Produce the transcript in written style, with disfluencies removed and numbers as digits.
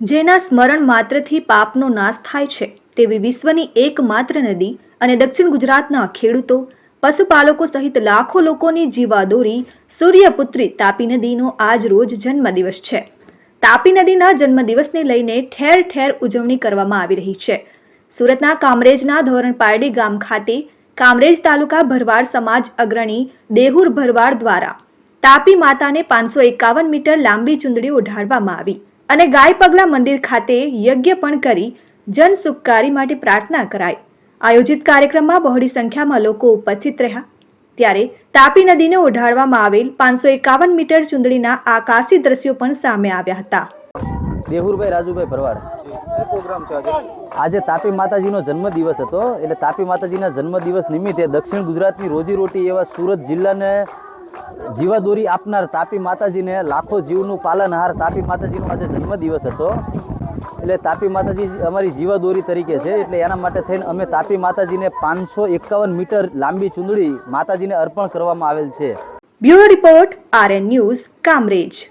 જેના સ્મરણ માત્રથી પાપનો નાશ થાય છે તેવી વિશ્વની એકમાત્ર નદી અને દક્ષિણ ગુજરાતના ખેડૂતો, પશુપાલકો સહિત લાખો લોકોની જીવાદોરી સૂર્યપુત્રી તાપી નદીનો આજ રોજ જન્મદિવસ છે। તાપી નદીના જન્મદિવસને લઈને ઠેર ઠેર ઉજવણી કરવામાં આવી રહી છે। સુરતના કામરેજના ધોરણપારડી ગામ ખાતે કામરેજ તાલુકા ભરવાડ સમાજ અગ્રણી દેહુર ભરવાડ દ્વારા તાપી માતાને 551 મીટર લાંબી ચુંદડી ઓઢાડવામાં આવી અને ગાય પગલા મંદિર ખાતે યજ્ઞ પણ કરી જન સુખકારી માટે પ્રાર્થના કરાઈ। આયોજિત કાર્યક્રમમાં બહોળી સંખ્યામાં લોકો ઉપસ્થિત રહ્યા ત્યારે તાપી નદીને ઓઢાડવામાં આવેલ 551 મીટર ચુંદડીના આકાશી દ્રશ્યો પણ સામે આવ્યા હતા। દેહુરભાઈ રાજુભાઈ ભરવાડ આજે તાપી માતાજીનો જન્મદિવસ હતો એટલે તાપી માતાજીના જન્મદિવસ નિમિત્તે દક્ષિણ ગુજરાતની રોજીરોટી એવા સુરત જિલ્લાને જીવાદોરી આપનાર તાપી માતાજીને લાખો જીવનું પાલનહાર તાપી માતાજીનો આજે જન્મદિવસ હતો એટલે તાપી માતાજી અમારી જીવાદોરી તરીકે છે એટલે એના માટે થઈને અમે તાપી માતાજીને 551 મીટર લાંબી ચુંદડી માતાજીને અર્પણ કરવામાં આવેલ છે। Bureau report, RN news, Kamrej.